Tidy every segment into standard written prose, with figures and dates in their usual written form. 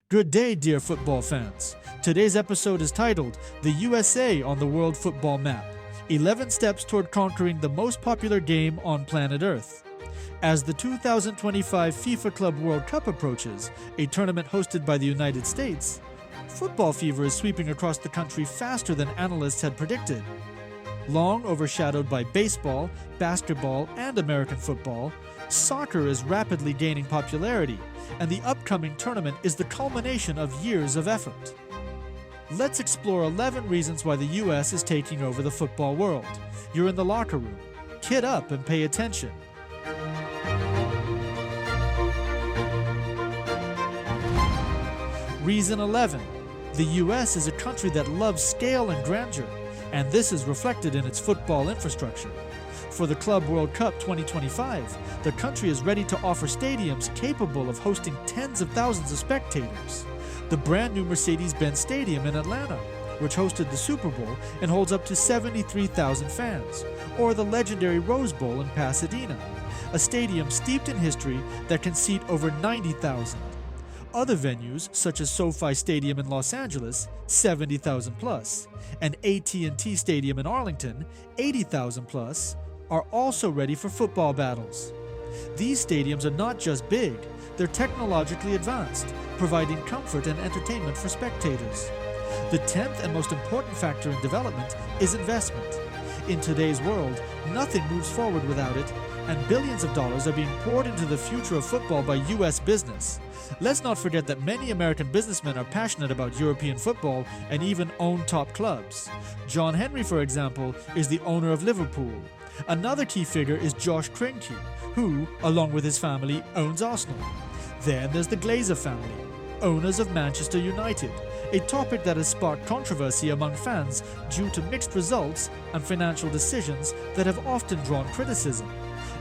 Good day, dear football fans. Today's episode is titled The USA on the World Football Map 11 Steps Toward Conquering the Most Popular Game on Planet Earth. As the 2025 FIFA Club World Cup approaches, a tournament hosted by the United States, football fever is sweeping across the country faster than analysts had predicted. Long overshadowed by baseball, basketball, and American football, soccer is rapidly gaining popularity, and the upcoming tournament is the culmination of years of effort. Let's explore 11 reasons why the US is taking over the football world. You're in the locker room. Kid up and pay attention. Reason 11. The US is a country that loves scale and grandeur, and this is reflected in its football infrastructure. For the Club World Cup 2025, the country is ready to offer stadiums capable of hosting tens of thousands of spectators. The brand new Mercedes-Benz Stadium in Atlanta, which hosted the Super Bowl and holds up to 73,000 fans, or the legendary Rose Bowl in Pasadena, a stadium steeped in history that can seat over 90,000. Other venues, such as SoFi Stadium in Los Angeles, 70,000 plus, and AT&T Stadium in Arlington, 80,000 plus, are also ready for football battles. These stadiums are not just big, they're technologically advanced, providing comfort and entertainment for spectators. The 10th and most important factor in development is investment. In today's world, nothing moves forward without it, and billions of dollars are being poured into the future of football by US business. Let's not forget that many American businessmen are passionate about European football and even own top clubs. John Henry, for example, is the owner of Liverpool. Another key figure is Josh Kroenke, who, along with his family, owns Arsenal. Then there's the Glazer family, owners of Manchester United, a topic that has sparked controversy among fans due to mixed results and financial decisions that have often drawn criticism.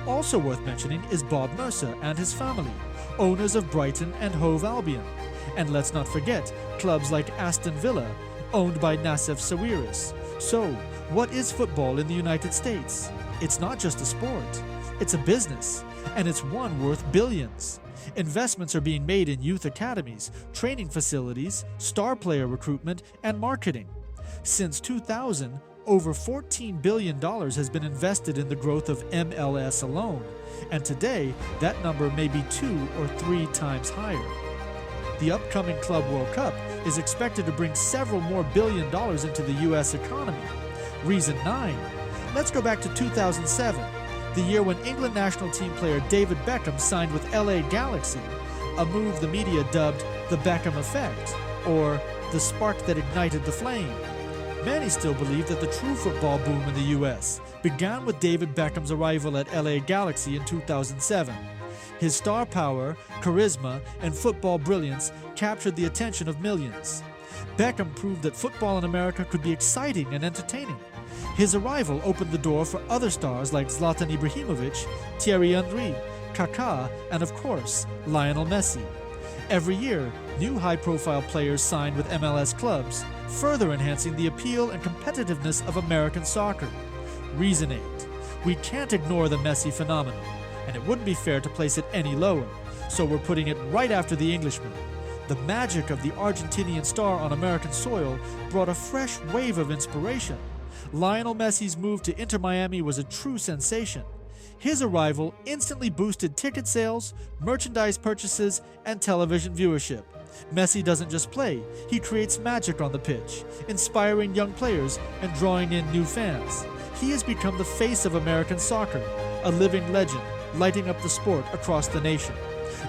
Also worth mentioning is Bob Mercer and his family, owners of Brighton and Hove Albion. And let's not forget clubs like Aston Villa, owned by Nassef Sawiris. So, what is football in the United States? It's not just a sport, it's a business, and it's one worth billions. Investments are being made in youth academies, training facilities, star player recruitment, and marketing. Since 2000, over $14 billion has been invested in the growth of MLS alone, and today that number may be 2 or 3 times higher. The upcoming Club World Cup is expected to bring several more $1 billion into the US economy. Reason 9. Let's go back to 2007, the year when England national team player David Beckham signed with LA Galaxy, a move the media dubbed the Beckham effect, or the spark that ignited the flame. Many still believe that the true football boom in the US began with David Beckham's arrival at LA Galaxy in 2007. His star power, charisma, and football brilliance captured the attention of millions. Beckham proved that football in America could be exciting and entertaining. His arrival opened the door for other stars like Zlatan Ibrahimovic, Thierry Henry, Kaká, and of course, Lionel Messi. Every year, new high-profile players signed with MLS clubs, further enhancing the appeal and competitiveness of American soccer. Reason 8. We can't ignore the Messi phenomenon, and it wouldn't be fair to place it any lower, so we're putting it right after the Englishman. The magic of the Argentinian star on American soil brought a fresh wave of inspiration. Lionel Messi's move to Inter Miami was a true sensation. His arrival instantly boosted ticket sales, merchandise purchases, and television viewership. Messi doesn't just play, he creates magic on the pitch, inspiring young players and drawing in new fans. He has become the face of American soccer, a living legend, lighting up the sport across the nation.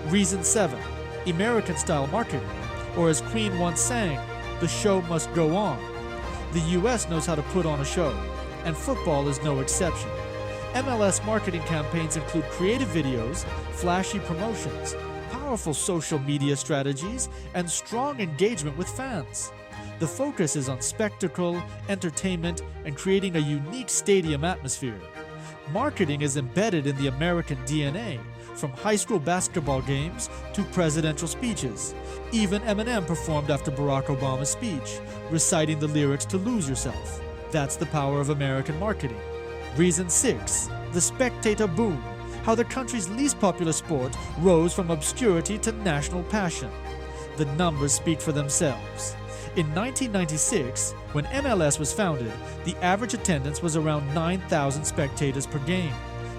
Reason 7. American-style marketing, or as Queen once sang, the show must go on. The US knows how to put on a show, and football is no exception. MLS marketing campaigns include creative videos, flashy promotions, powerful social media strategies, and strong engagement with fans. The focus is on spectacle, entertainment, and creating a unique stadium atmosphere. Marketing is embedded in the American DNA, from high school basketball games to presidential speeches. Even Eminem performed after Barack Obama's speech, reciting the lyrics to Lose Yourself. That's the power of American marketing. Reason 6. The spectator boom. How the country's least popular sport rose from obscurity to national passion. The numbers speak for themselves. In 1996, when MLS was founded, the average attendance was around 9,000 spectators per game.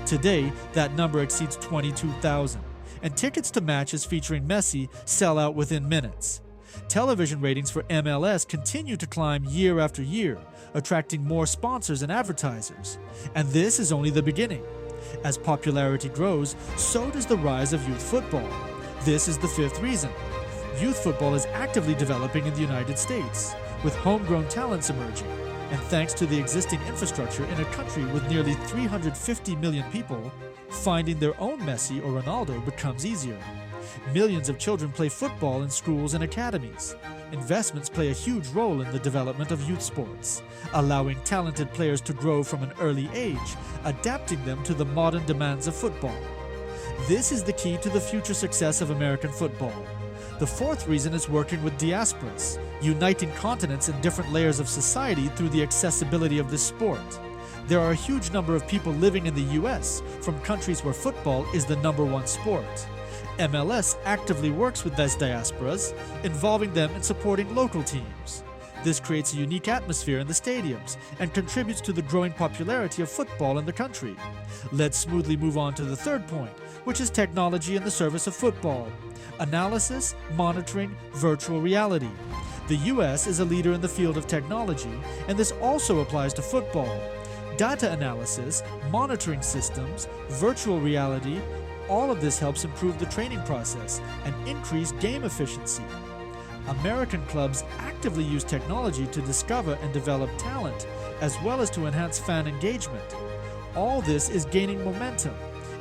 Today, that number exceeds 22,000, and tickets to matches featuring Messi sell out within minutes. Television ratings for MLS continue to climb year after year, attracting more sponsors and advertisers. And this is only the beginning. As popularity grows, so does the rise of youth football. This is the fifth reason. Youth football is actively developing in the United States, with homegrown talents emerging. And thanks to the existing infrastructure in a country with nearly 350 million people, finding their own Messi or Ronaldo becomes easier. Millions of children play football in schools and academies. Investments play a huge role in the development of youth sports, allowing talented players to grow from an early age, adapting them to the modern demands of football. This is the key to the future success of American football. The fourth reason is working with diasporas, uniting continents and different layers of society through the accessibility of this sport. There are a huge number of people living in the US from countries where football is the #1 sport. MLS actively works with these diasporas, involving them in supporting local teams. This creates a unique atmosphere in the stadiums and contributes to the growing popularity of football in the country. Let's smoothly move on to the third point, which is technology in the service of football. Analysis, monitoring, virtual reality. The US is a leader in the field of technology, and this also applies to football. Data analysis, monitoring systems, virtual reality, all of this helps improve the training process and increase game efficiency. American clubs actively use technology to discover and develop talent, as well as to enhance fan engagement. All this is gaining momentum.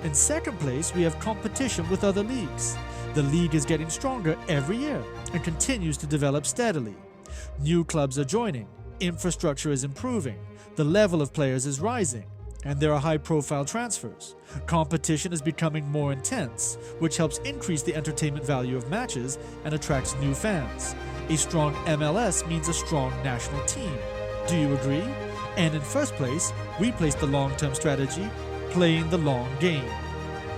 In second place, we have competition with other leagues. The league is getting stronger every year and continues to develop steadily. New clubs are joining, infrastructure is improving, the level of players is rising, and there are high-profile transfers. Competition is becoming more intense, which helps increase the entertainment value of matches and attracts new fans. A strong MLS means a strong national team. Do you agree? And in first place, we place the long-term strategy, playing the long game.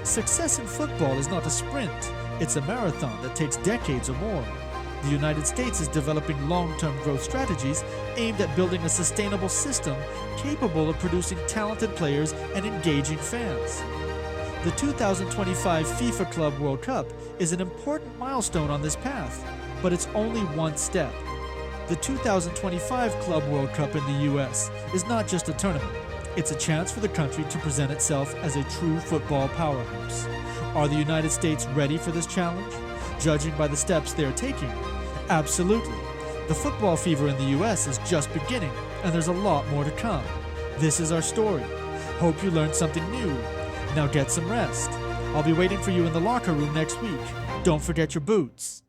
Success in football is not a sprint, it's a marathon that takes decades or more. The United States is developing long-term growth strategies aimed at building a sustainable system capable of producing talented players and engaging fans. The 2025 FIFA Club World Cup is an important milestone on this path, but it's only one step. The 2025 Club World Cup in the US is not just a tournament, it's a chance for the country to present itself as a true football powerhouse. Are the United States ready for this challenge? Judging by the steps they're taking, absolutely. The football fever in the US is just beginning, and there's a lot more to come. This is our story. Hope you learned something new. Now get some rest. I'll be waiting for you in the locker room next week. Don't forget your boots.